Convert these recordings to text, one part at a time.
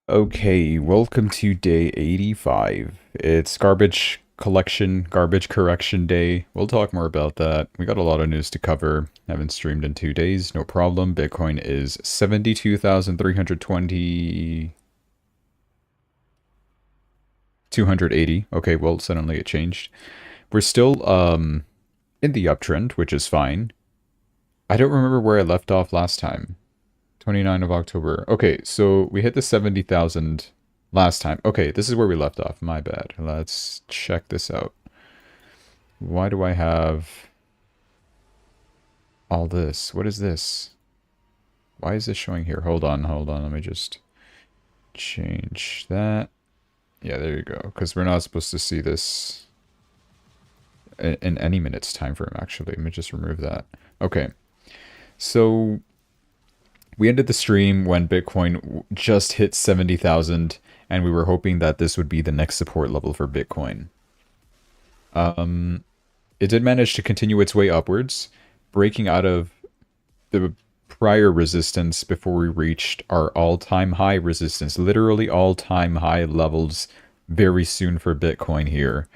Okay, welcome to day 85. It's garbage collection, garbage correction day. We'll talk more about that. We got a lot of news to cover. Haven't streamed in 2 days, no problem. Bitcoin is 72,320, 280. Okay, well, suddenly it changed. We're still in the uptrend, which is fine. I don't remember where I left off last time. 29 of October. Okay, so we hit the 70,000 last time. Okay, this is where we left off. My bad. Let's check this out. Why do I have all this? What is this? Why is this showing here? Hold on. Let me just change that. Yeah, there you go. Because we're not supposed to see this in any minutes time frame, actually. Let me just remove that. Okay, so we ended the stream when Bitcoin just hit 70,000, and we were hoping that this would be the next support level for Bitcoin. It did manage to continue its way upwards, breaking out of the prior resistance before we reached our all-time high resistance, literally all-time high levels very soon for Bitcoin here.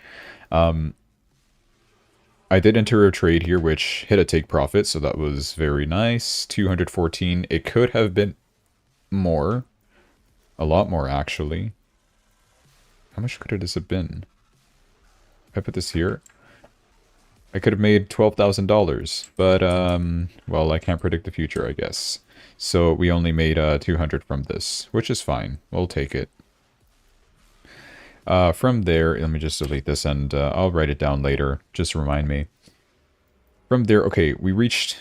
I did enter a trade here which hit a take profit, so that was very nice. 214. It could have been more. A lot more, actually. How much could this have been? If I put this here, I could have made $12,000. But, well, I can't predict the future, I guess. So we only made 200 from this, which is fine. We'll take it. From there, let me just delete this and I'll write it down later. Just remind me. From there, okay, we reached...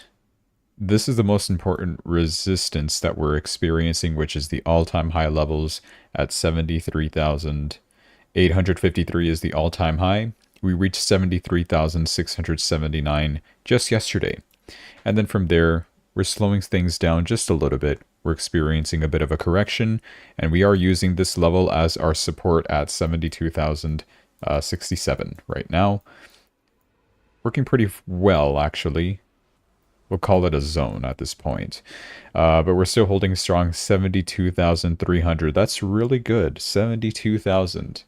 This is the most important resistance that we're experiencing, which is the all-time high levels at 73,853 is the all-time high. We reached 73,679 just yesterday. And then from there, we're slowing things down just a little bit. We're experiencing a bit of a correction, and we are using this level as our support at 72,067 right now. Working pretty well, actually. We'll call it a zone at this point. But we're still holding strong 72,300. That's really good. 72,000.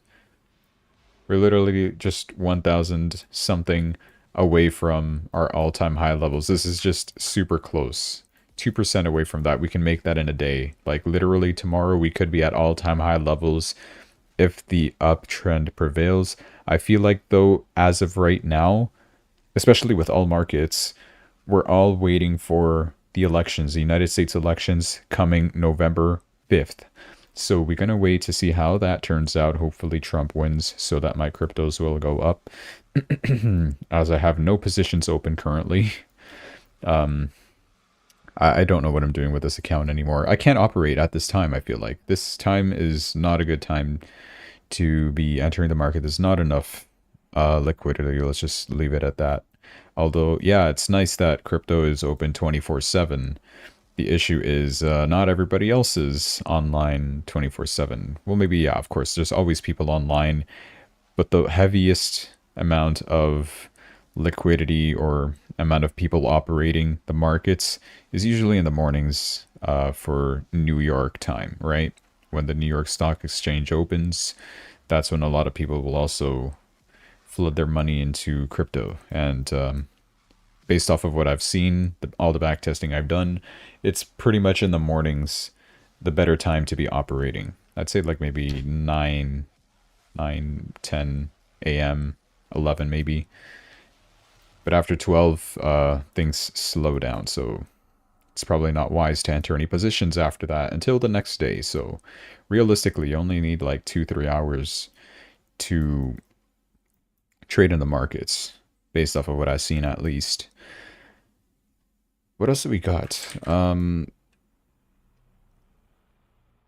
We're literally just 1,000 something away from our all-time high levels. This is just super close. 2% away from that. We can make that in a day. Like literally tomorrow we could be at all-time high levels if the uptrend prevails. I feel like though, as of right now, especially with all markets, we're all waiting for the elections, the United States elections coming November 5th. So we're going to wait to see how that turns out. Hopefully Trump wins so that my cryptos will go up. As I have no positions open currently. I don't know what I'm doing with this account anymore. I can't operate at this time, I feel like. This time is not a good time to be entering the market. There's not enough liquidity. Let's just leave it at that. Although, yeah, it's nice that crypto is open 24/7. The issue is not everybody else is online 24/7. Well, maybe, yeah, of course, there's always people online, but the heaviest amount of liquidity or amount of people operating the markets is usually in the mornings for New York time, right? When the New York Stock Exchange opens, that's when a lot of people will also flood their money into crypto. And based off of what I've seen, all the back testing I've done, it's pretty much in the mornings the better time to be operating. I'd say like maybe 9, 10 a.m., 11 maybe. But after 12, things slow down, so it's probably not wise to enter any positions after that until the next day. So realistically, you only need like 2-3 hours to trade in the markets, based off of what I've seen at least. What else do we got?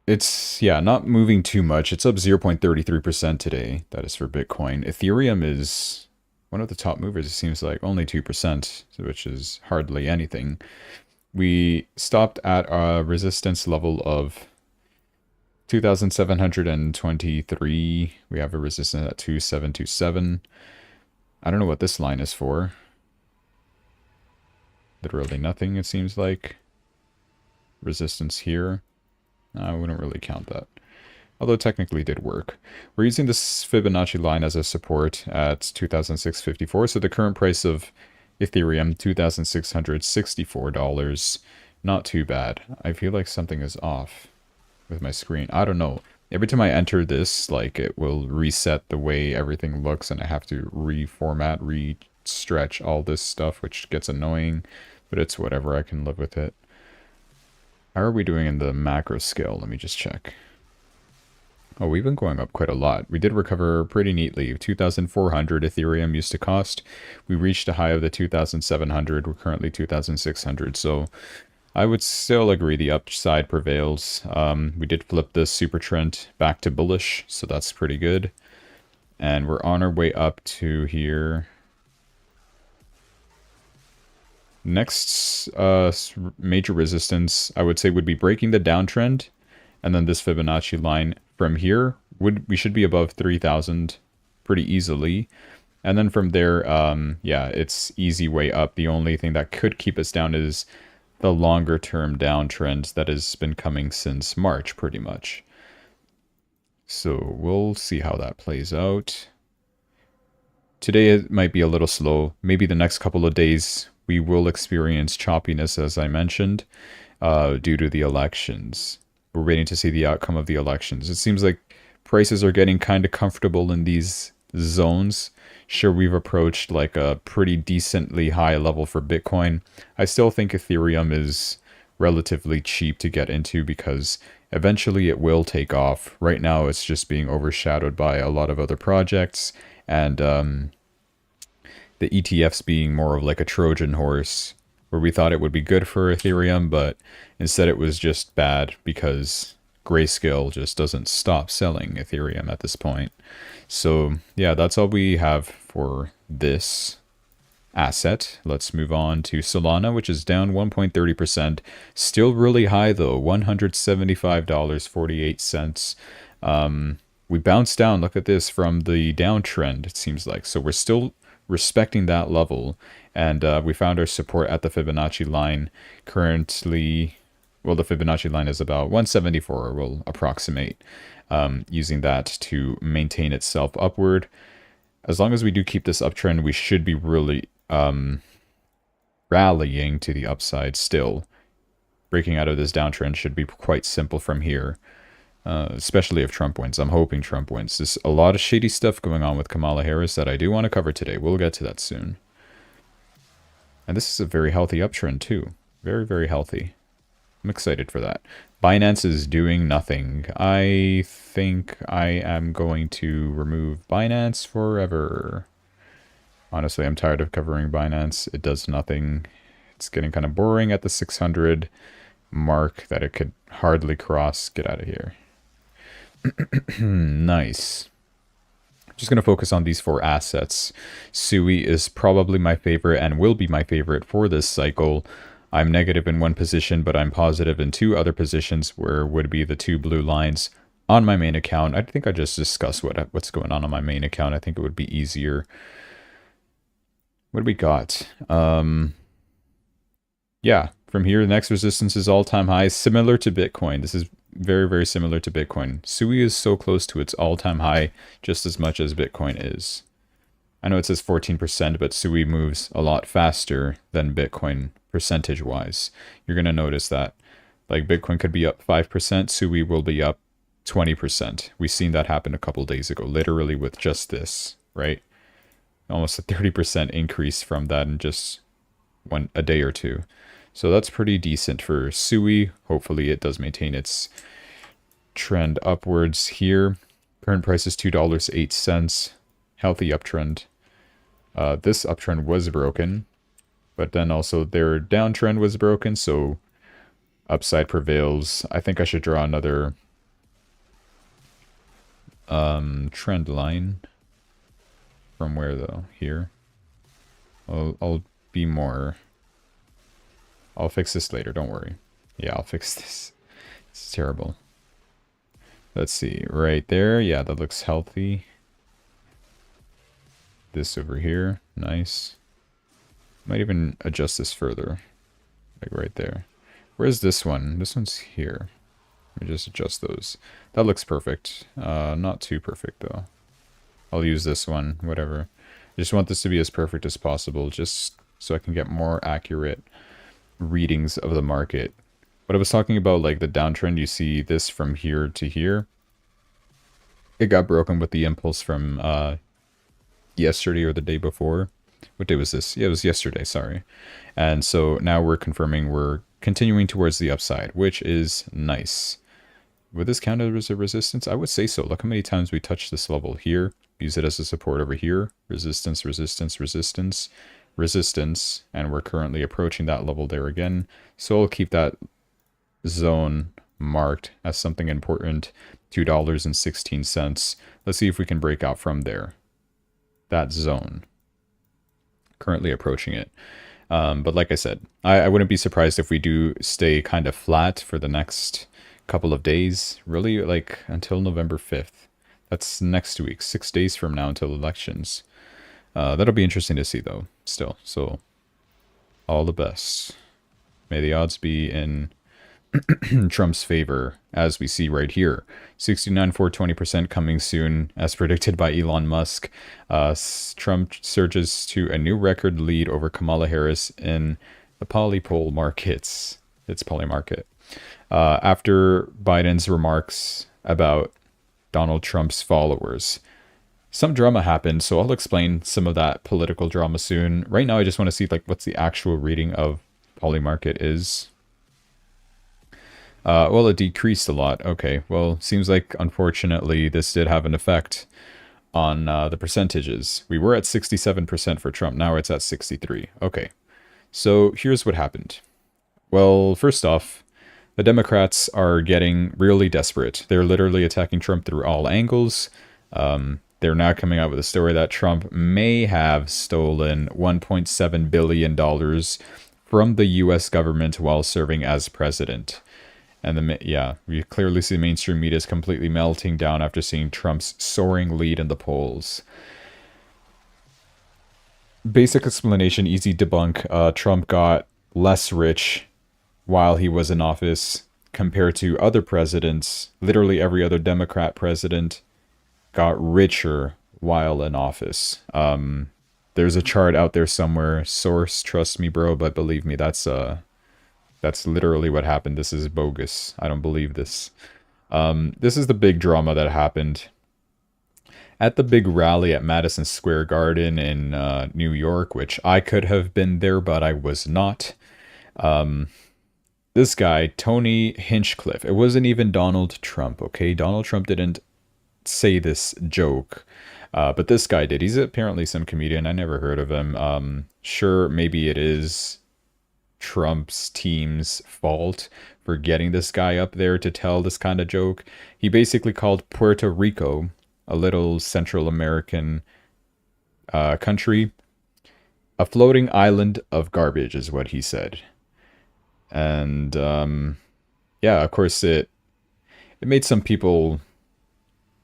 It's, yeah, not moving too much. It's up 0.33% today. That is for Bitcoin. Ethereum is one of the top movers. It seems like only 2%, which is hardly anything. We stopped at a resistance level of 2,723. We have a resistance at 2,727. I don't know what this line is for. Literally nothing, it seems like. Resistance here. I wouldn't really count that. Although technically did work. We're using this Fibonacci line as a support at 2,654. So the current price of Ethereum, $2,664. Not too bad. I feel like something is off with my screen. I don't know. Every time I enter this, like, it will reset the way everything looks, and I have to reformat, re-stretch all this stuff, which gets annoying, but it's whatever. I can live with it. How are we doing in the macro scale? Let me just check. Oh, we've been going up quite a lot. We did recover pretty neatly. 2,400 Ethereum used to cost. We reached a high of the 2,700. We're currently 2,600, so I would still agree the upside prevails. We did flip this super trend back to bullish, so that's pretty good. And we're on our way up to here. Next major resistance, I would say, would be breaking the downtrend. And then this Fibonacci line from here, we should be above 3,000 pretty easily. And then from there, yeah, it's easy way up. The only thing that could keep us down is the longer term downtrend that has been coming since March, pretty much. So we'll see how that plays out. Today it might be a little slow. Maybe the next couple of days we will experience choppiness, as I mentioned, due to the elections. We're waiting to see the outcome of the elections. It seems like prices are getting kind of comfortable in these zones. Sure, we've approached like a pretty decently high level for Bitcoin. I still think Ethereum is relatively cheap to get into because eventually it will take off. Right now it's just being overshadowed by a lot of other projects, and the ETFs being more of like a Trojan horse, where we thought it would be good for Ethereum, but instead it was just bad because Grayscale just doesn't stop selling Ethereum at this point. So yeah, that's all we have for this asset. Let's move on to Solana, which is down 1.30%. Still really high though, $175.48. We bounced down, look at this, from the downtrend, it seems like. So we're still respecting that level, and we found our support at the Fibonacci line. Currently, well, the Fibonacci line is about 174, we'll approximate, using that to maintain itself upward. As long as we do keep this uptrend, we should be really rallying to the upside still. Breaking out of this downtrend should be quite simple from here. Especially if Trump wins. I'm hoping Trump wins. There's a lot of shady stuff going on with Kamala Harris that I do want to cover today. We'll get to that soon. And this is a very healthy uptrend too. Very, very healthy. I'm excited for that. Binance is doing nothing. I think I am going to remove Binance forever. Honestly, I'm tired of covering Binance. It does nothing. It's getting kind of boring at the 600 mark that it could hardly cross. Get out of here. Nice. Just going to focus on these four assets. Sui is probably my favorite and will be my favorite for this cycle. I'm negative in one position, but I'm positive in two other positions, where would be the two blue lines on my main account. I think I just discussed what's going on my main account. I think it would be easier. What do we got? Yeah, from here, the next resistance is all-time high, similar to Bitcoin. This is very, very similar to Bitcoin. Sui is so close to its all-time high, just as much as Bitcoin is. I know it says 14%, but Sui moves a lot faster than Bitcoin percentage-wise. You're going to notice that. Like, Bitcoin could be up 5%, Sui will be up 20%. We've seen that happen a couple days ago, literally with just this, right? Almost a 30% increase from that in just a day or two. So that's pretty decent for Sui. Hopefully it does maintain its trend upwards here. Current price is $2.08. Healthy uptrend. This uptrend was broken, but then also their downtrend was broken, so upside prevails. I think I should draw another trend line. From where though? Here? I'll be more... I'll fix this later, don't worry. Yeah, I'll fix this. It's terrible. Let's see, right there. Yeah, that looks healthy. This over here, nice. Might even adjust this further. Like right there. Where's this one? This one's here. Let me just adjust those. That looks perfect. Not too perfect, though. I'll use this one, whatever. I just want this to be as perfect as possible, just so I can get more accurate readings of the market. What I was talking about, like the downtrend, you see this from here to here. It got broken with the impulse from yesterday or the day before. What day was this? Yeah, it was yesterday, sorry. And so now we're confirming we're continuing towards the upside, which is nice. Would this count as a resistance? I would say so. Look how many times we touched this level here. Use it as a support over here. Resistance, resistance, resistance, resistance. And we're currently approaching that level there again. So I'll keep that zone marked as something important. $2.16. Let's see if we can break out from there. That zone. Currently approaching it. But like I said, I wouldn't be surprised if we do stay kind of flat for the next couple of days. Really, like until November 5th. That's next week. 6 days from now until elections. That'll be interesting to see, though, still. So, all the best. May the odds be in Trump's favor, as we see right here. 69 for 20% coming soon, as predicted by Elon Musk. Trump surges to a new record lead over Kamala Harris in the polypoll markets. It's poly market. After Biden's remarks about Donald Trump's followers. Some drama happened, so I'll explain some of that political drama soon. Right now, I just want to see like what's the actual reading of poly market is. Well, it decreased a lot. Okay, well, seems like, unfortunately, this did have an effect on the percentages. We were at 67% for Trump. Now it's at 63. Okay, so here's what happened. Well, first off, the Democrats are getting really desperate. They're literally attacking Trump through all angles. They're now coming out with a story that Trump may have stolen $1.7 billion from the U.S. government while serving as president. And we clearly see the mainstream media is completely melting down after seeing Trump's soaring lead in the polls. Basic explanation, easy debunk. Trump got less rich while he was in office compared to other presidents. Literally every other Democrat president got richer while in office. There's a chart out there somewhere. Source, trust me, bro, but believe me, that's literally what happened. This is bogus. I don't believe this. This is the big drama that happened at the big rally at Madison Square Garden in New York, which I could have been there, but I was not. This guy, Tony Hinchcliffe, it wasn't even Donald Trump, okay? Donald Trump didn't say this joke, but this guy did. He's apparently some comedian. I never heard of him. Sure, maybe it is Trump's team's fault for getting this guy up there to tell this kind of joke. He basically called Puerto Rico, a little Central American country, a floating island of garbage, is what he said. And yeah, of course it made some people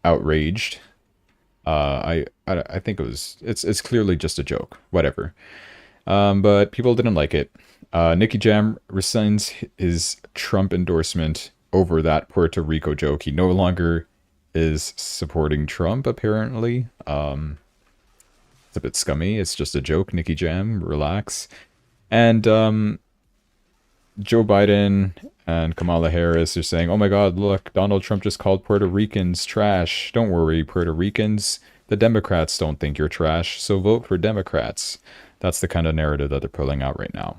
outraged. I think it's clearly just a joke, whatever. But people didn't like it. Nicky Jam resigns his Trump endorsement over that Puerto Rico joke. He no longer is supporting Trump, apparently. It's a bit scummy. It's just a joke, Nicky Jam. Relax. And Joe Biden and Kamala Harris are saying, oh my god, look, Donald Trump just called Puerto Ricans trash. Don't worry, Puerto Ricans. The Democrats don't think you're trash, so vote for Democrats. That's the kind of narrative that they're pulling out right now.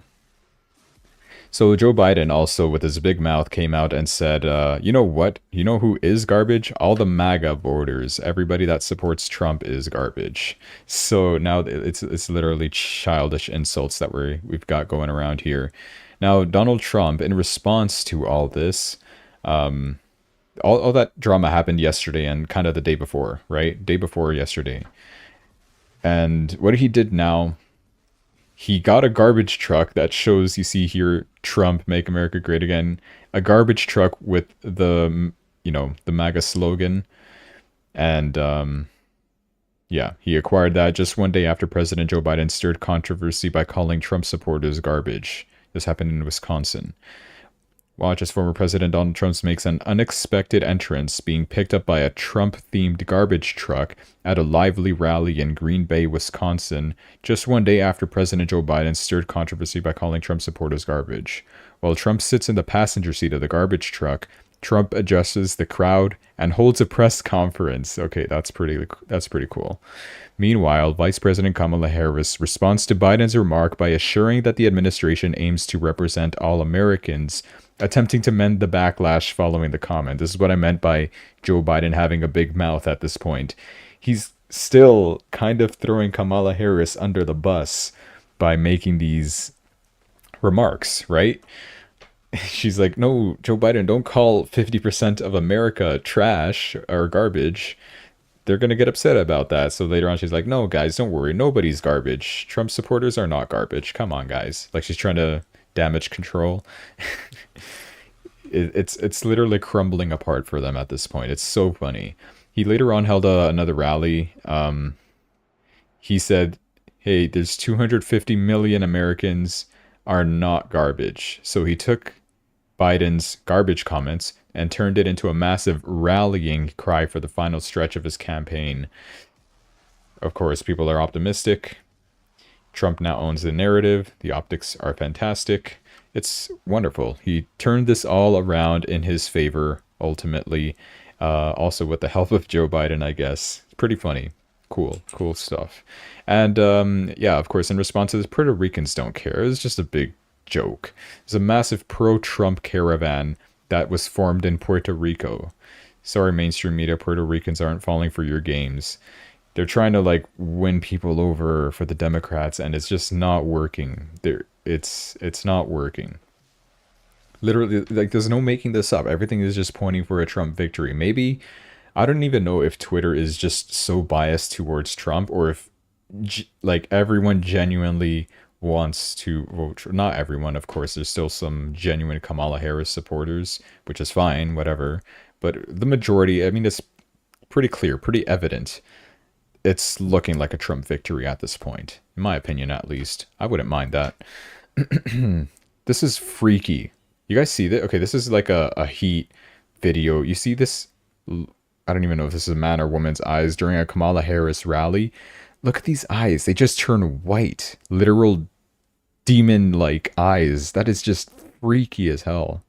So Joe Biden also, with his big mouth, came out and said, you know what? You know who is garbage? All the MAGA voters. Everybody that supports Trump is garbage. So now it's literally childish insults that we've got going around here. Now, Donald Trump, in response to all this, all that drama happened yesterday and kind of the day before, right? Day before yesterday. And what he did now, he got a garbage truck that shows, you see here, Trump, Make America Great Again. A garbage truck with the, the MAGA slogan. And, yeah, he acquired that just one day after President Joe Biden stirred controversy by calling Trump supporters garbage. This happened in Wisconsin. Watch as former President Donald Trump makes an unexpected entrance, being picked up by a Trump-themed garbage truck at a lively rally in Green Bay, Wisconsin, just one day after President Joe Biden stirred controversy by calling Trump supporters garbage. While Trump sits in the passenger seat of the garbage truck, Trump addresses the crowd and holds a press conference. Okay, that's pretty cool. Meanwhile, Vice President Kamala Harris responds to Biden's remark by assuring that the administration aims to represent all Americans, attempting to mend the backlash following the comment. This is what I meant by Joe Biden having a big mouth at this point. He's still kind of throwing Kamala Harris under the bus by making these remarks, right? She's like, no, Joe Biden, don't call 50% of America trash or garbage. They're going to get upset about that. So later on, she's like, no, guys, don't worry. Nobody's garbage. Trump supporters are not garbage. Come on, guys. Like she's trying to damage control. It's literally crumbling apart for them at this point. It's so funny. He later on held another rally. He said, hey, there's 250 million Americans are not garbage. So he took Biden's garbage comments and turned it into a massive rallying cry for the final stretch of his campaign. Of course, people are optimistic. Trump now owns the narrative. The optics are fantastic. It's wonderful. He turned this all around in his favor, ultimately. Also with the help of Joe Biden, I guess. It's pretty funny. Cool stuff. And yeah, of course, in response to this, Puerto Ricans don't care. It's just a big joke. There's a massive pro-Trump caravan that was formed in Puerto Rico. Sorry, mainstream media, Puerto Ricans aren't falling for your games. They're trying to like win people over for the Democrats, and it's just not working. It's not working. Literally, like there's no making this up. Everything is just pointing for a Trump victory. Maybe I don't even know if Twitter is just so biased towards Trump, or if like everyone genuinely wants to vote. Not everyone, of course. There's still some genuine Kamala Harris supporters, which is fine, whatever. But the majority, I mean, it's pretty clear, pretty evident. It's looking like a Trump victory at this point, in my opinion, at least. I wouldn't mind that. This is freaky. You guys see that? Okay, this is like a heat video. You see this? I don't even know if this is a man or woman's eyes during a Kamala Harris rally. Look at these eyes. They just turn white. Literal demon-like eyes. That is just freaky as hell.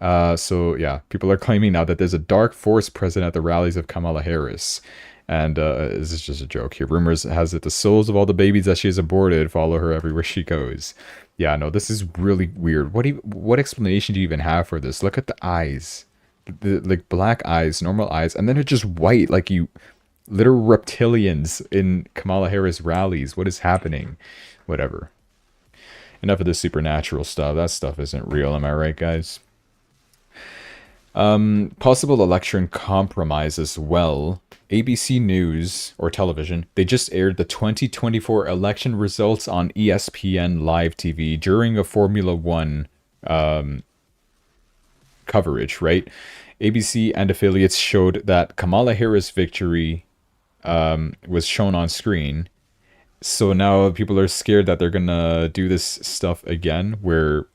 So yeah, people are claiming now that there's a dark force present at the rallies of Kamala Harris. And this is just a joke here. Rumors has it the souls of all the babies that she has aborted follow her everywhere she goes. Yeah, no, this is really weird. What explanation do you even have for this? Look at the eyes. Like black eyes, normal eyes, and then it's just white, like you literal reptilians in Kamala Harris rallies. What is happening? Whatever. Enough of this supernatural stuff. That stuff isn't real, am I right, guys? Possible election compromise as well. ABC News, or television, they just aired the 2024 election results on ESPN Live TV during a Formula One coverage, right? ABC and affiliates showed that Kamala Harris' victory was shown on screen. So now people are scared that they're gonna do this stuff again, where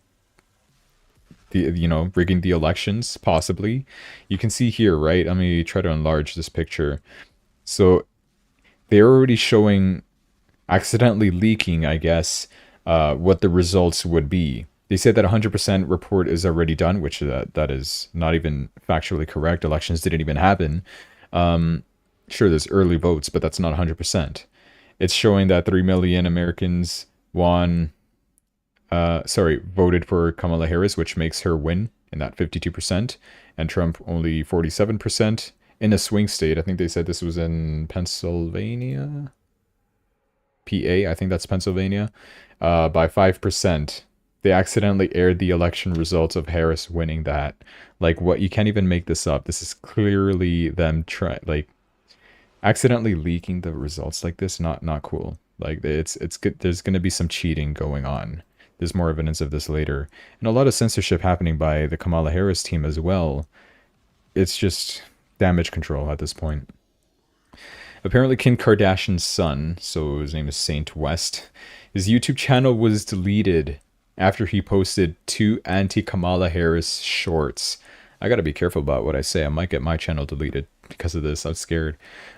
rigging the elections, possibly. You can see here, right? Let me try to enlarge this picture. So they're already showing, accidentally leaking, I guess, what the results would be. They said that 100% report is already done, which that is not even factually correct. Elections didn't even happen. Sure, there's early votes, but that's not 100%. It's showing that 3 million Americans voted for Kamala Harris, which makes her win in that 52%, and Trump only 47% in a swing state. I think they said this was in Pennsylvania, PA. I think that's Pennsylvania, by 5%. They accidentally aired the election results of Harris winning that. Like, what? You can't even make this up. This is clearly them accidentally leaking the results like this. Not cool. Like, it's good. There's going to be some cheating going on. There's more evidence of this later. And a lot of censorship happening by the Kamala Harris team as well. It's just damage control at this point. Apparently Kim Kardashian's son, so his name is Saint West, his YouTube channel was deleted after he posted two anti-Kamala Harris shorts. I gotta be careful about what I say. I might get my channel deleted because of this. I'm scared.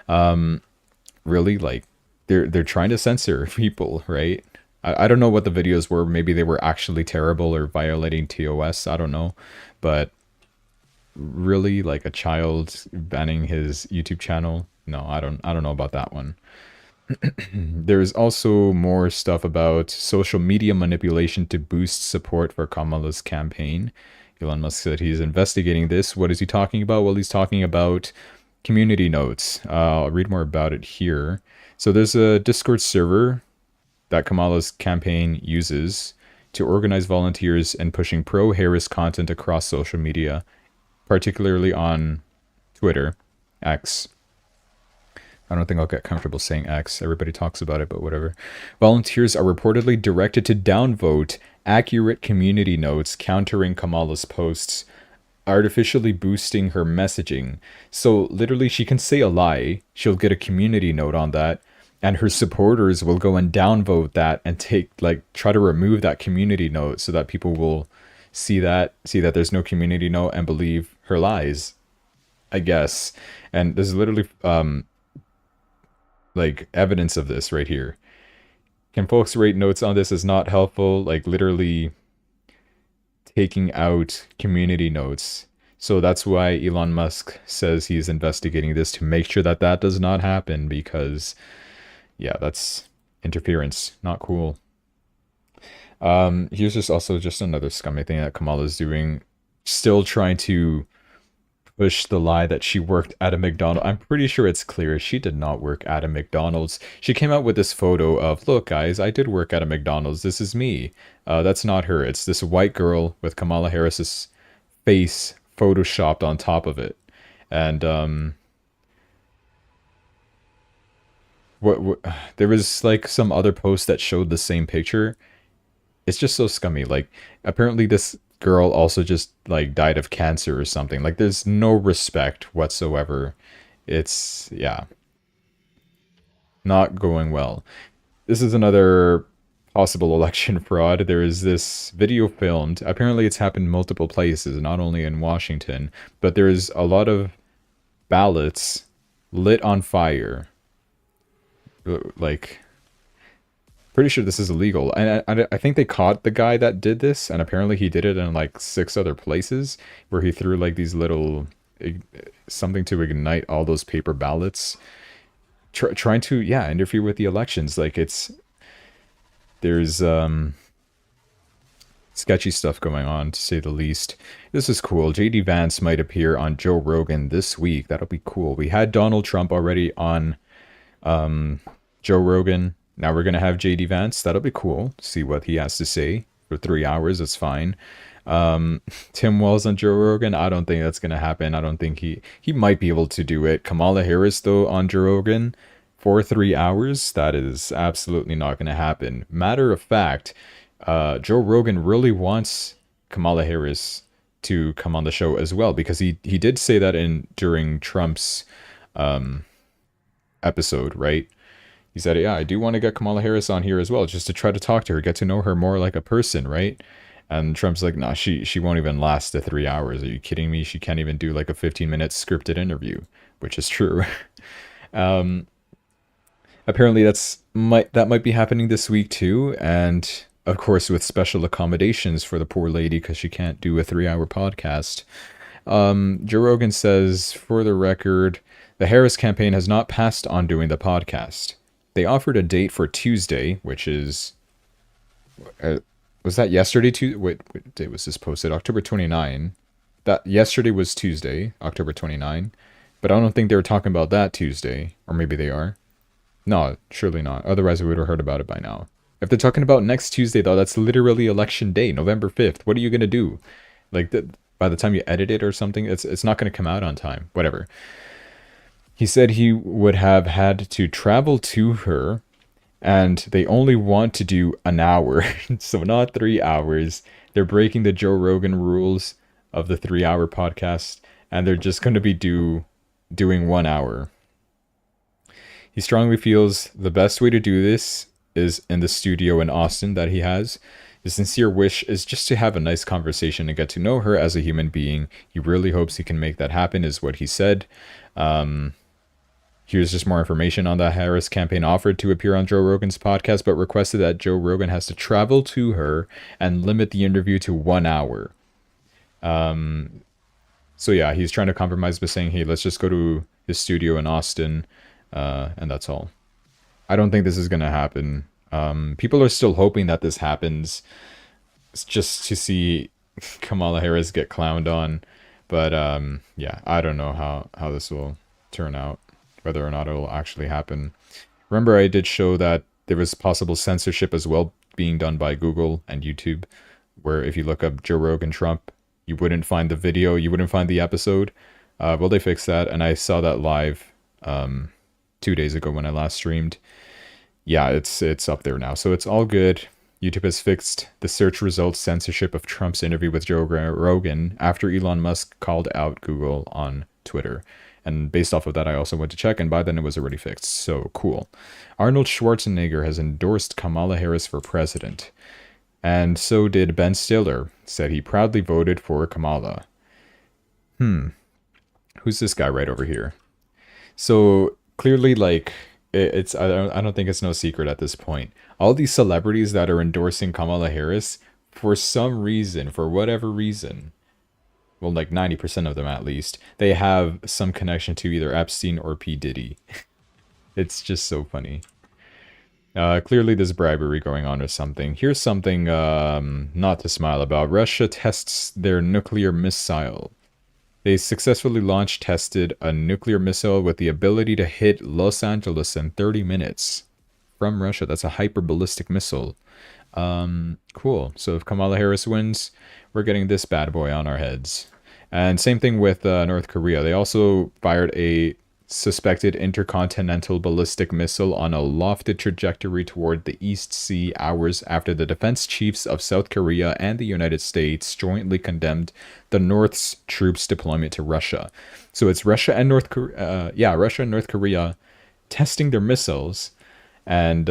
Really, like, they're trying to censor people, right? I don't know what the videos were. Maybe they were actually terrible or violating TOS. I don't know, but really, like a child banning his YouTube channel. No, I don't know about that one. There's also more stuff about social media manipulation to boost support for Kamala's campaign. Elon Musk said he's investigating this. What is he talking about? Well, he's talking about community notes. I'll read more about it here. So there's a Discord server that Kamala's campaign uses to organize volunteers in pushing pro-Harris content across social media, particularly on Twitter, X. I don't think I'll get comfortable saying X. Everybody talks about it, but whatever. Volunteers are reportedly directed to downvote accurate community notes countering Kamala's posts, artificially boosting her messaging. So literally, she can say a lie, she'll get a community note on that, and her supporters will go and downvote that and try to remove that community note so that people will see that there's no community note and believe her lies, I guess. And there's literally like evidence of this right here. Can folks rate notes on this as not helpful? Like literally taking out community notes. So that's why Elon Musk says he's investigating this to make sure that that does not happen, because yeah, that's interference. Not cool. Here's just also just another scummy thing that Kamala's doing. Still trying to push the lie that she worked at a McDonald's. I'm pretty sure it's clear she did not work at a McDonald's. She came out with this photo of, look guys, I did work at a McDonald's. This is me. That's not her. It's this white girl with Kamala Harris's face photoshopped on top of it. And what there was like some other post that showed the same picture. It's just so scummy. Like apparently this girl also just like died of cancer or something. Like there's no respect whatsoever. It's, yeah, not going well. This is another possible election fraud. There is this video filmed. Apparently it's happened multiple places, not only in Washington, but there is a lot of ballots lit on fire. Like, pretty sure this is illegal. And I think they caught the guy that did this, and apparently he did it in like 6 other places where he threw like these little something to ignite all those paper ballots, trying to, yeah, interfere with the elections. Like there's sketchy stuff going on, to say the least. This is cool. JD Vance might appear on Joe Rogan this week. That'll be cool. We had Donald Trump already on Joe Rogan. Now we're going to have JD Vance. That'll be cool. See what he has to say for 3 hours. It's fine. Tim Wells on Joe Rogan. I don't think that's going to happen. I don't think he might be able to do it. Kamala Harris, though, on Joe Rogan for 3 hours. That is absolutely not going to happen. Matter of fact, Joe Rogan really wants Kamala Harris to come on the show as well, because he did say that during Trump's episode, right? He said, yeah, I do want to get Kamala Harris on here as well, just to try to talk to her, get to know her more like a person, right? And Trump's like, nah, she won't even last the 3 hours. Are you kidding me? She can't even do like a 15-minute scripted interview, which is true. Apparently that might be happening this week too, and of course with special accommodations for the poor lady because she can't do a 3-hour podcast. Joe Rogan says, for the record, the Harris campaign has not passed on doing the podcast. They offered a date for Tuesday, which is... was that yesterday? What date was this posted? October 29. That yesterday was Tuesday, October 29. But I don't think they were talking about that Tuesday. Or maybe they are. No, surely not. Otherwise, we would have heard about it by now. If they're talking about next Tuesday, though, that's literally election day, November 5th. What are you going to do? Like, by the time you edit it or something, it's not going to come out on time. Whatever. He said he would have had to travel to her, and they only want to do an hour, so not 3 hours. They're breaking the Joe Rogan rules of the 3-hour podcast, and they're just going to be doing 1 hour. He strongly feels the best way to do this is in the studio in Austin that he has. His sincere wish is just to have a nice conversation and get to know her as a human being. He really hopes he can make that happen, is what he said. Here's just more information on the Harris campaign offered to appear on Joe Rogan's podcast, but requested that Joe Rogan has to travel to her and limit the interview to 1 hour. So yeah, he's trying to compromise by saying, hey, let's just go to his studio in Austin, and that's all. I don't think this is going to happen. People are still hoping that this happens just to see Kamala Harris get clowned on. But yeah, I don't know how this will turn out, whether or not it will actually happen. Remember, I did show that there was possible censorship as well being done by Google and YouTube, where if you look up Joe Rogan Trump, you wouldn't find the video, you wouldn't find the episode. Well, they fixed that, and I saw that live 2 days ago when I last streamed. Yeah, it's up there now, so it's all good. YouTube has fixed the search results censorship of Trump's interview with Joe Rogan after Elon Musk called out Google on Twitter. And based off of that, I also went to check, and by then it was already fixed. So cool. Arnold Schwarzenegger has endorsed Kamala Harris for president. And so did Ben Stiller, said he proudly voted for Kamala. Who's this guy right over here? So clearly, like, it's I don't think it's no secret at this point. All these celebrities that are endorsing Kamala Harris, for some reason, for whatever reason, well, like 90% of them at least, they have some connection to either Epstein or P. Diddy. It's just so funny. Clearly there's bribery going on or something. Here's something not to smile about. Russia tests their nuclear missile. They successfully tested a nuclear missile with the ability to hit Los Angeles in 30 minutes. From Russia, that's a hyperballistic missile. Cool. So if Kamala Harris wins, we're getting this bad boy on our heads. And same thing with North Korea. They also fired a suspected intercontinental ballistic missile on a lofted trajectory toward the East Sea hours after the defense chiefs of South Korea and the United States jointly condemned the North's troops deployment to Russia. So it's Russia and North Korea, Russia and North Korea testing their missiles, and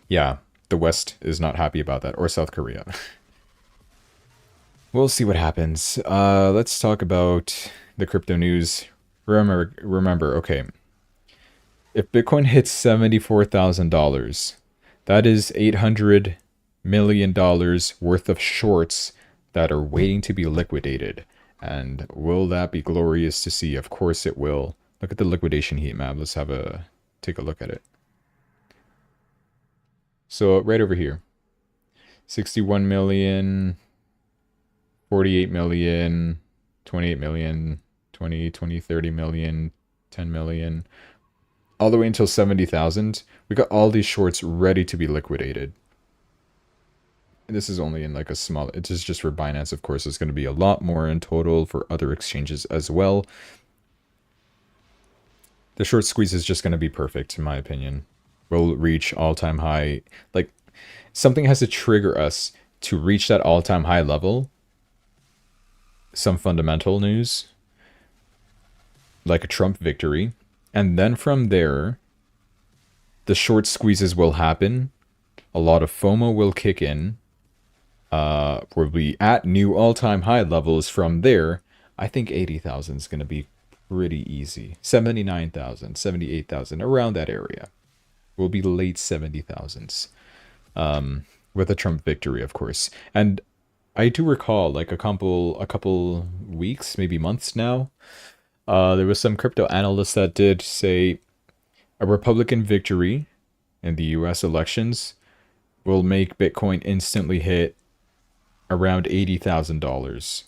yeah, the West is not happy about that, or South Korea. We'll see what happens. Let's talk about the crypto news. Remember, okay. If Bitcoin hits $74,000, that is $800 million worth of shorts that are waiting to be liquidated. And will that be glorious to see? Of course it will. Look at the liquidation heat map. Let's take a look at it. So right over here, 61 million, 48 million, 28 million, 20, 30 million, 10 million, all the way until 70,000. We got all these shorts ready to be liquidated. And this is only in like a small, it is just for Binance, of course. It's going to be a lot more in total for other exchanges as well. The short squeeze is just going to be perfect, in my opinion. We'll reach all-time high. Like, something has to trigger us to reach that all-time high level. Some fundamental news, like a Trump victory, and then from there, the short squeezes will happen. A lot of FOMO will kick in. We'll be at new all-time high levels from there. I think 80,000 is going to be pretty easy. 79,000, 78,000, around that area. Will be late 70,000s. With a Trump victory, of course. And I do recall, like a couple weeks, maybe months now, there was some crypto analysts that did say a Republican victory in the US elections will make Bitcoin instantly hit around $80,000.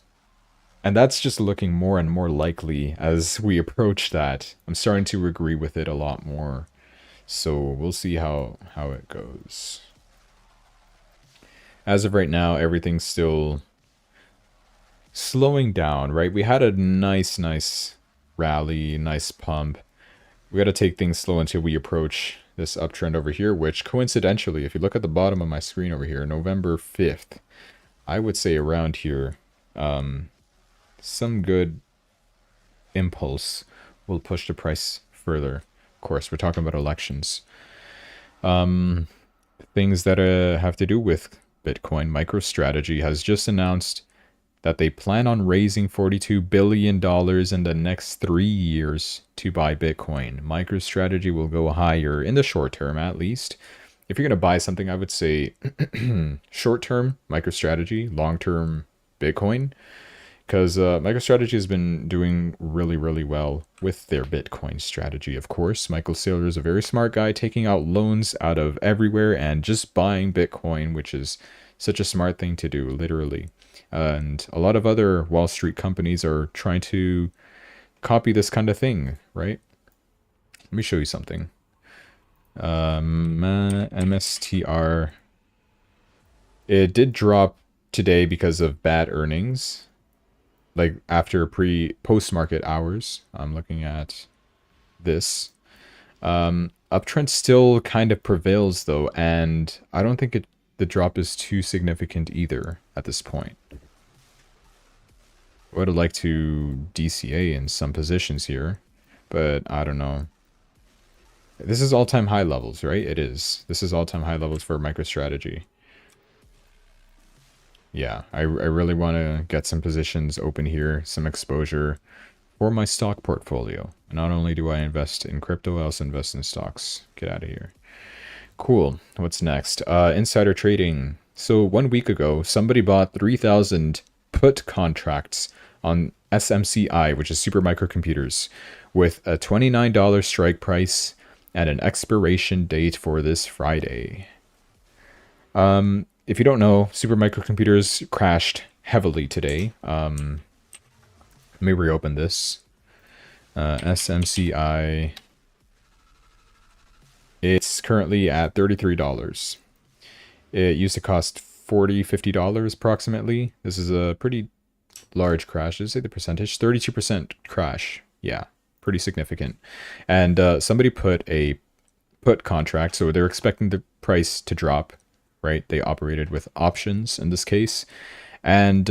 And that's just looking more and more likely as we approach that. I'm starting to agree with it a lot more. So we'll see how it goes. As of right now, everything's still slowing down, right? We had a nice rally, nice pump. We got to take things slow until we approach this uptrend over here, which coincidentally, if you look at the bottom of my screen over here, November 5th, I would say around here, some good impulse will push the price further. Of course, we're talking about elections. things that have to do with Bitcoin, MicroStrategy has just announced that they plan on raising $42 billion in the next 3 years to buy Bitcoin. MicroStrategy will go higher in the short term, at least. If you're going to buy something, I would say short term, MicroStrategy, long term, Bitcoin. Because MicroStrategy has been doing really, really well with their Bitcoin strategy, of course. Michael Saylor is a very smart guy, taking out loans out of everywhere and just buying Bitcoin, which is such a smart thing to do, literally. And a lot of other Wall Street companies are trying to copy this kind of thing, right? Let me show you something. MSTR. It did drop today because of bad earnings. Like after post-market hours. I'm looking at this. Uptrend still kind of prevails though, and I don't think the drop is too significant either at this point. I would like to DCA in some positions here, but I don't know. This is all-time high levels, right? It is. This is all-time high levels for MicroStrategy. Yeah, I really want to get some positions open here, some exposure for my stock portfolio. Not only do I invest in crypto, I also invest in stocks. Get out of here. Cool. What's next? Insider trading. So 1 week ago, somebody bought 3,000 put contracts on SMCI, which is Super Microcomputers, with a $29 strike price and an expiration date for this Friday. If you don't know, Super Microcomputers crashed heavily today. Let me reopen this. SMCI. It's currently at $33. It used to cost $40, $50 approximately. This is a pretty large crash. Did I say the percentage? 32% crash. Yeah, pretty significant. And somebody put a put contract, so they're expecting the price to drop, right? They operated with options in this case. And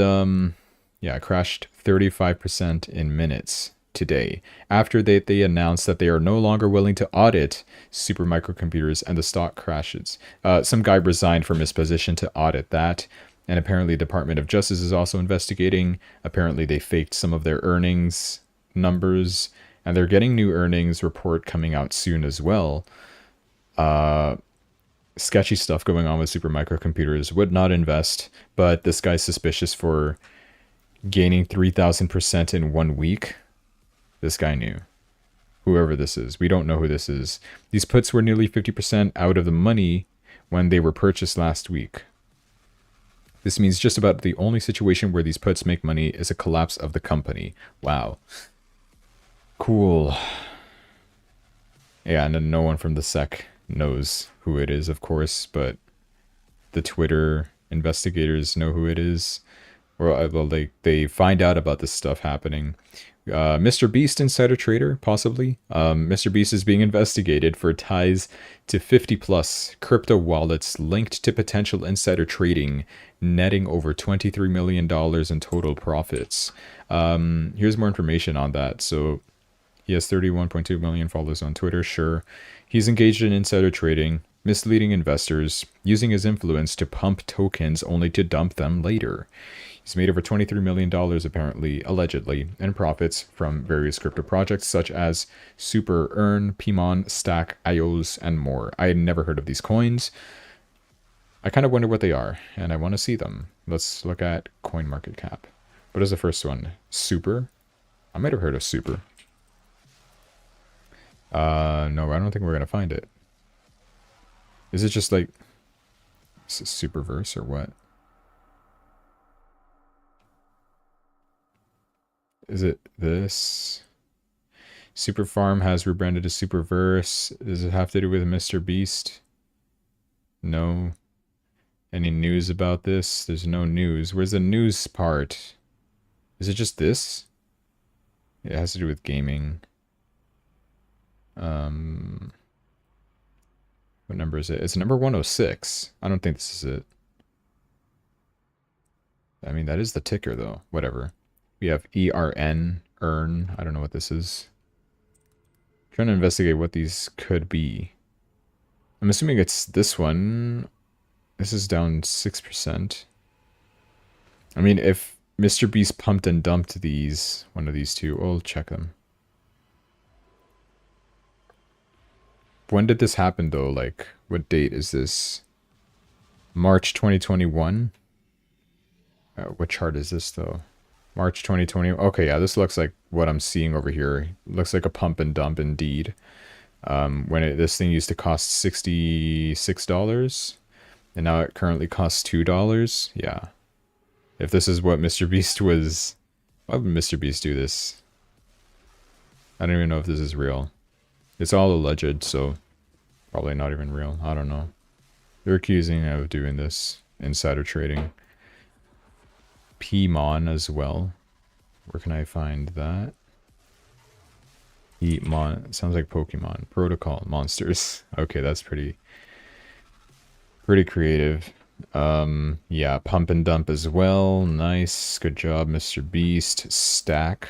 yeah, it crashed 35% in minutes today after they announced that they are no longer willing to audit Super Microcomputers, and the stock crashes. Some guy resigned from his position to audit that, and apparently the Department of Justice is also investigating. Apparently they faked some of their earnings numbers, and they're getting new earnings report coming out soon as well. Sketchy stuff going on with Super Microcomputers. Would not invest, but this guy's suspicious for gaining 3,000% in 1 week. This guy knew. Whoever this is. We don't know who this is. These puts were nearly 50% out of the money when they were purchased last week. This means just about the only situation where these puts make money is a collapse of the company. Wow. Cool. Yeah, and then no one from the SEC knows who it is, of course, but the Twitter investigators know who it is. Or, well, they find out about this stuff happening. Mr. Beast insider trader, possibly. Mr. Beast is being investigated for ties to 50 plus crypto wallets linked to potential insider trading, netting over $23 million in total profits. Here's more information on that. So he has 31.2 million followers on Twitter, sure. He's engaged in insider trading, misleading investors, using his influence to pump tokens only to dump them later. He's made over $23 million, apparently, allegedly, in profits from various crypto projects such as Super Earn, Pimon, Stack, IOs, and more. I had never heard of these coins. I kind of wonder what they are, and I want to see them. Let's look at CoinMarketCap. What is the first one? Super? I might have heard of Super. No, I don't think we're going to find it. Is it just like... Is it Superverse or what? Is it this? Super Farm has rebranded to Superverse. Does it have to do with Mr. Beast? No. Any news about this? There's no news. Where's the news part? Is it just this? It has to do with gaming. What number is it? It's number 106. I don't think this is it. I mean, that is the ticker, though. Whatever. We have ERN, Earn. I don't know what this is. I'm trying to investigate what these could be. I'm assuming it's this one, This is down 6%. I mean, if Mr. Beast pumped and dumped these, one of these two, we'll check them. When did this happen, though? Like, what date is this? March 2021? What chart is this, though? March 2020. Okay, yeah, this looks like what I'm seeing over here. Looks like a pump and dump indeed. This thing used to cost $66, and now it currently costs $2. Yeah. If this is what Mr. Beast was... Why would Mr. Beast do this? I don't even know if this is real. It's all alleged, so probably not even real. I don't know. They're accusing of doing this. Insider trading. Pmon as well. Where can I find that? Mon sounds like Pokemon. Protocol monsters. Okay, that's pretty creative. Yeah, pump and dump as well. Nice. Good job, Mr. Beast. Stack.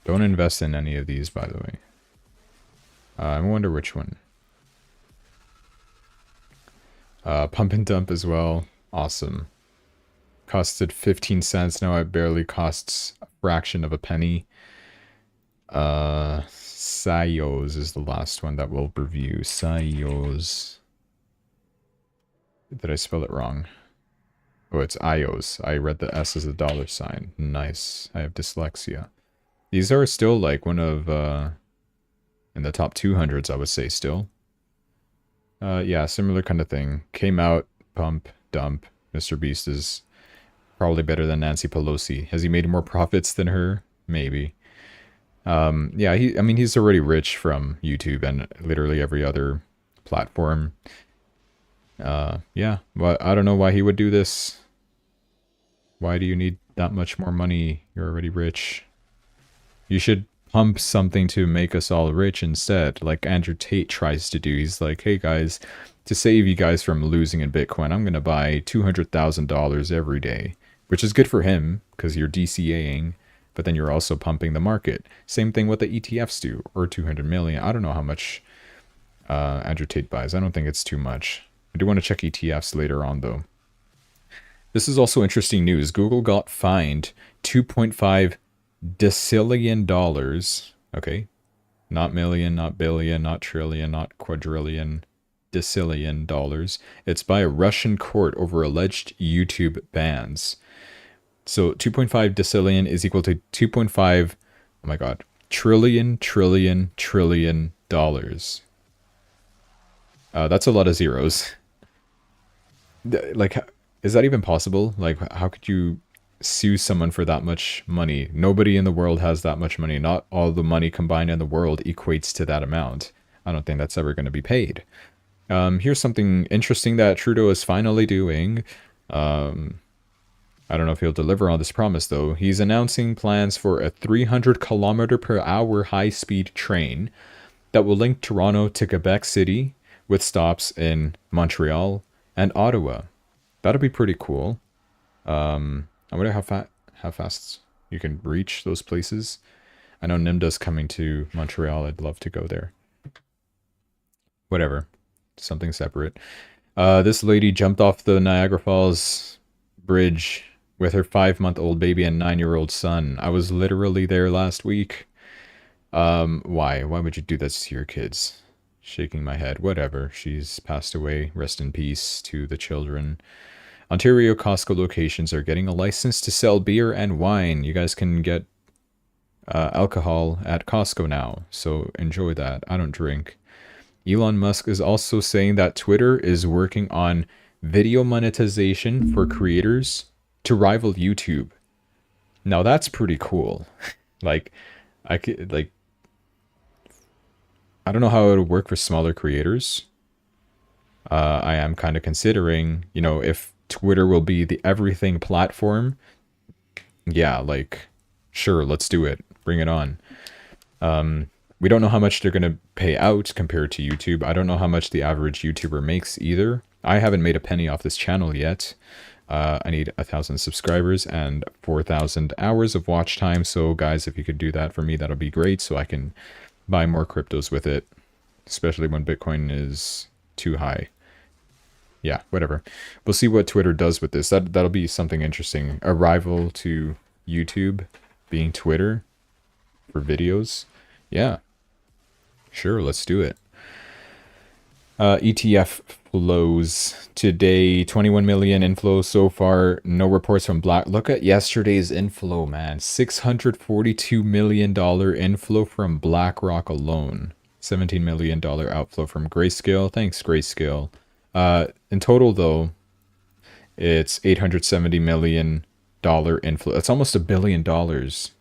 Don't invest in any of these, by the way. I wonder which one. Pump and dump as well. Awesome. Costed 15 cents. Now it barely costs a fraction of a penny. Sayos is the last one that we'll review. Sayos. Did I spell it wrong? Oh, it's Ios. I read the S as a dollar sign. Nice. I have dyslexia. These are still like one of, in the top 200s, I would say still. Yeah, similar kind of thing. Came out, pump, dump. Mr. Beast is probably better than Nancy Pelosi. Has he made more profits than her? Maybe. Yeah, I mean, he's already rich from YouTube and literally every other platform. Yeah, but I don't know why he would do this. Why do you need that much more money? You're already rich. You should pump something to make us all rich instead, like Andrew Tate tries to do. He's like, hey guys, to save you guys from losing in Bitcoin, I'm going to buy $200,000 every day, which is good for him because you're DCAing, but then you're also pumping the market. Same thing what the ETFs do, or 200 million. I don't know how much Andrew Tate buys. I don't think it's too much. I do want to check ETFs later on, though. This is also interesting news. Google got fined $2.5 decillion. Okay. Not million, not billion, not trillion, not quadrillion. Decillion dollars. It's by a Russian court over alleged YouTube bans. So 2.5 decillion is equal to 2.5, oh my god, trillion dollars. That's a lot of zeros. Like, is that even possible? Like, how could you sue someone for that much money? Nobody in the world has that much money. Not all the money combined in the world equates to that amount. I don't think that's ever going to be paid. Here's something interesting that Trudeau is finally doing. I don't know if he'll deliver on this promise, though. He's announcing plans for a 300-kilometer-per-hour high-speed train that will link Toronto to Quebec City with stops in Montreal and Ottawa. That'll be pretty cool. I wonder how fast you can reach those places. I know Nimda's coming to Montreal. I'd love to go there. Whatever. Something separate. This lady jumped off the Niagara Falls bridge with her 5-month-old baby and 9-year-old son. I was literally there last week. Why? Why would you do this to your kids? Shaking my head. Whatever. She's passed away. Rest in peace to the children. Ontario Costco locations are getting a license to sell beer and wine. You guys can get alcohol at Costco now, so enjoy that. I don't drink. Elon Musk is also saying that Twitter is working on video monetization for creators to rival YouTube. Now that's pretty cool. I don't know how it would work for smaller creators. I am kind of considering, if Twitter will be the everything platform. Yeah, sure, let's do it. Bring it on. We don't know how much they're going to pay out compared to YouTube. I don't know how much the average YouTuber makes either. I haven't made a penny off this channel yet. I need 1,000 subscribers and 4,000 hours of watch time. So guys, if you could do that for me, that'll be great. So I can buy more cryptos with it, especially when Bitcoin is too high. Yeah, whatever. We'll see what Twitter does with this. That'll be something interesting. A rival to YouTube being Twitter for videos. Yeah, sure, let's do it. ETF flows today, 21 million inflow so far. No reports from Black. Look at yesterday's inflow, man. $642 million inflow from BlackRock alone. $17 million outflow from Grayscale. Thanks, Grayscale. In total, though, it's $870 million inflow. That's almost $1 billion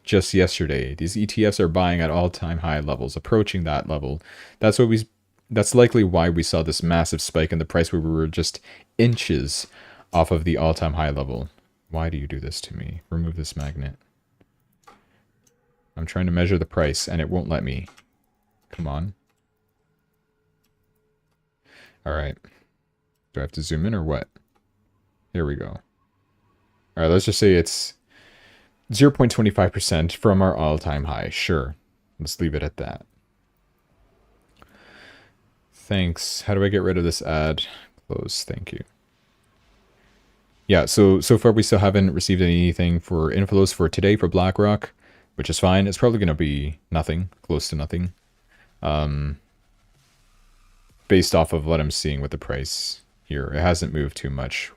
just yesterday. These ETFs are buying at all-time high levels, approaching that level. That's likely why we saw this massive spike in the price where we were just inches off of the all-time high level. Why do you do this to me? Remove this magnet. I'm trying to measure the price and it won't let me. Come on. All right. Do I have to zoom in or what? Here we go. All right, let's just say it's 0.25% from our all-time high. Sure. Let's leave it at that. Thanks. How do I get rid of this ad? Close. Thank you. Yeah, so far we still haven't received anything for inflows for today for BlackRock, which is fine. It's probably going to be nothing, close to nothing. Based off of what I'm seeing with the price here, it hasn't moved too much.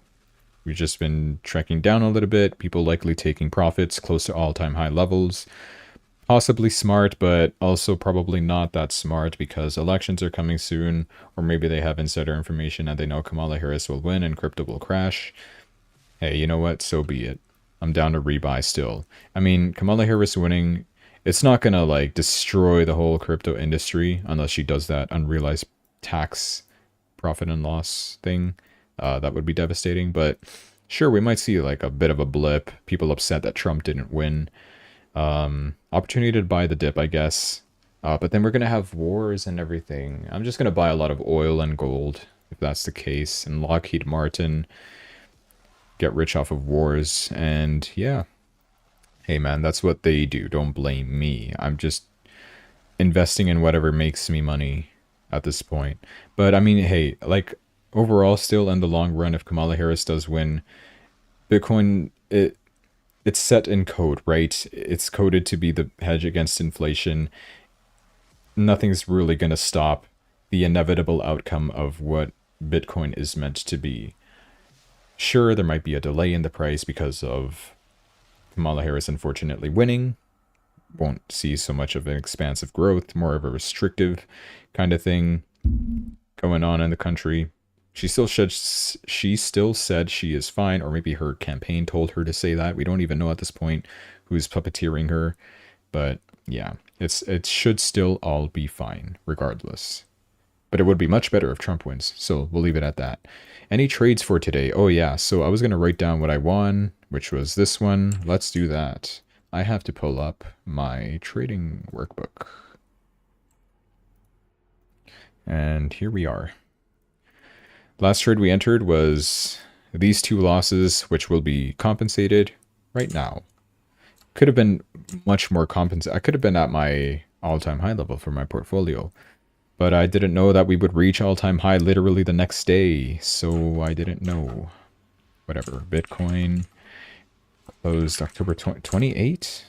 We've just been trekking down a little bit. People likely taking profits close to all-time high levels. Possibly smart, but also probably not that smart because elections are coming soon, or maybe they have insider information and they know Kamala Harris will win and crypto will crash. Hey, you know what? So be it. I'm down to rebuy still. I mean, Kamala Harris winning, it's not gonna like destroy the whole crypto industry unless she does that unrealized tax profit and loss thing. That would be devastating, but sure, we might see like a bit of a blip. People upset that Trump didn't win. Opportunity to buy the dip, I guess. But then we're going to have wars and everything. I'm just going to buy a lot of oil and gold, if that's the case. And Lockheed Martin, get rich off of wars. And yeah. Hey man, that's what they do. Don't blame me. I'm just investing in whatever makes me money at this point. But I mean, hey, like overall still in the long run, if Kamala Harris does win, Bitcoin, it's set in code, right? It's coded to be the hedge against inflation. Nothing's really going to stop the inevitable outcome of what Bitcoin is meant to be. Sure, there might be a delay in the price because of Kamala Harris unfortunately winning. Won't see so much of an expansive growth, more of a restrictive kind of thing going on in the country. She still said she is fine, or maybe her campaign told her to say that. We don't even know at this point who's puppeteering her. But yeah, it should still all be fine, regardless. But it would be much better if Trump wins, so we'll leave it at that. Any trades for today? Oh yeah, so I was going to write down what I won, which was this one. Let's do that. I have to pull up my trading workbook. And here we are. Last trade we entered was these two losses, which will be compensated right now. Could have been much more compensated. I could have been at my all-time high level for my portfolio. But I didn't know that we would reach all-time high literally the next day. So I didn't know. Whatever. Bitcoin closed October 28?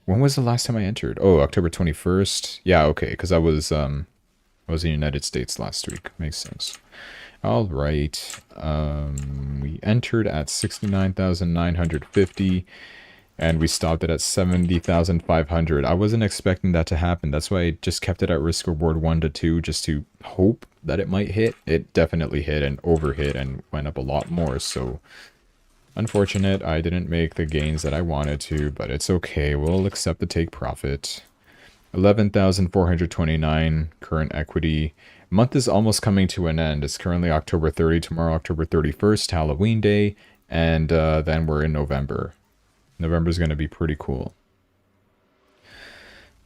When was the last time I entered? Oh, October 21st. Yeah, okay, because I was in the United States last week. Makes sense. All right. We entered at 69,950 and we stopped it at 70,500. I wasn't expecting that to happen. That's why I just kept it at risk reward 1 to 2 just to hope that it might hit. It definitely hit and overhit and went up a lot more. So unfortunate, I didn't make the gains that I wanted to, but it's okay. We'll accept the take profit. 11,429 current equity. Month is almost coming to an end. It's currently October 30, tomorrow October 31st, Halloween Day, and then we're in November. November's going to be pretty cool.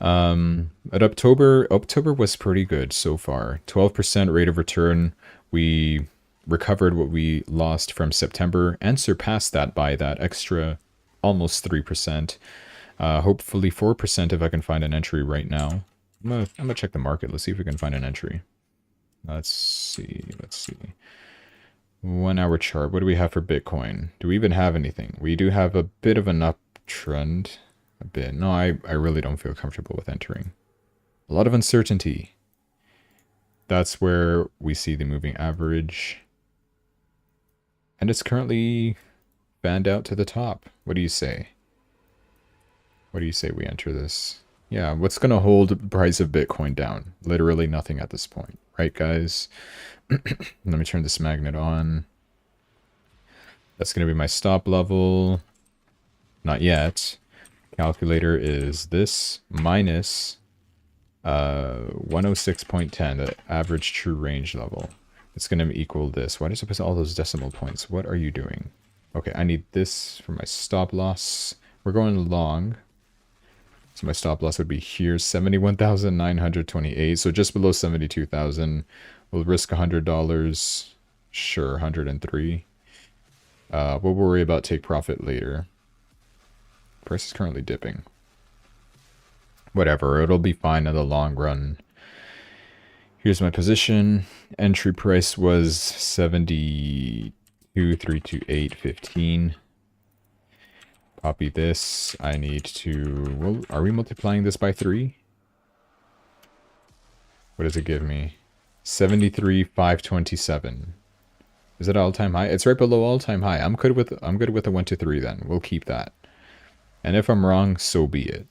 At October was pretty good so far. 12% rate of return. We recovered what we lost from September and surpassed that by that extra almost 3%. Hopefully 4% if I can find an entry right now. I'm gonna check the market. Let's see if we can find an entry. Let's see. Let's see. 1 hour chart. What do we have for Bitcoin? Do we even have anything? We do have a bit of an uptrend. A bit. No, I really don't feel comfortable with entering. A lot of uncertainty. That's where we see the moving average. And it's currently fanned out to the top. What do you say? What do you say we enter this? Yeah, what's going to hold the price of Bitcoin down? Literally nothing at this point. Right, guys? Let me turn this magnet on. That's going to be my stop level. Not yet. Calculator is this minus 106.10, the average true range level. It's going to equal this. Why does it put all those decimal points? What are you doing? Okay, I need this for my stop loss. We're going long. So my stop loss would be here, 71,928. So just below 72,000. We'll risk $100. Sure, 103. We'll worry about take profit later. Price is currently dipping. Whatever, it'll be fine in the long run. Here's my position. Entry price was 72,328.15. Copy this. I need to... Well, are we multiplying this by 3? What does it give me? 73,527. Is it all-time high? It's right below all-time high. I'm good with a 1 to 3 then. We'll keep that. And if I'm wrong, so be it.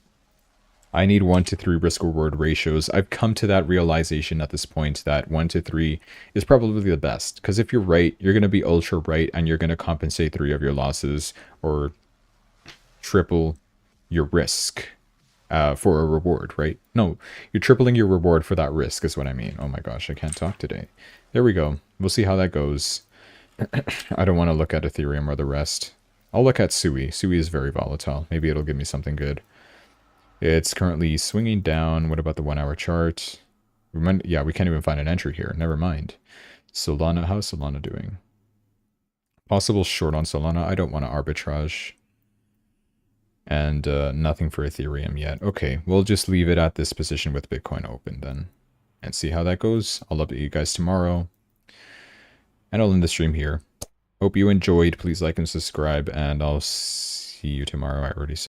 I need 1 to 3 risk-reward ratios. I've come to that realization at this point that 1 to 3 is probably the best. Because if you're right, you're going to be ultra right, and you're going to compensate 3 of your losses, or triple your risk for a reward, right? No, you're tripling your reward for that risk is what I mean. Oh my gosh, I can't talk today. There we go. We'll see how that goes. I don't want to look at Ethereum or the rest. I'll look at Sui. Sui is very volatile. Maybe it'll give me something good. It's currently swinging down. What about the 1 hour chart? Yeah, we can't even find an entry here. Never mind. Solana, how's Solana doing? Possible short on Solana. I don't want to arbitrage. And nothing for Ethereum yet. Okay, we'll just leave it at this position with Bitcoin open then. And see how that goes. I'll update you guys tomorrow. And I'll end the stream here. Hope you enjoyed. Please like and subscribe. And I'll see you tomorrow. I already said.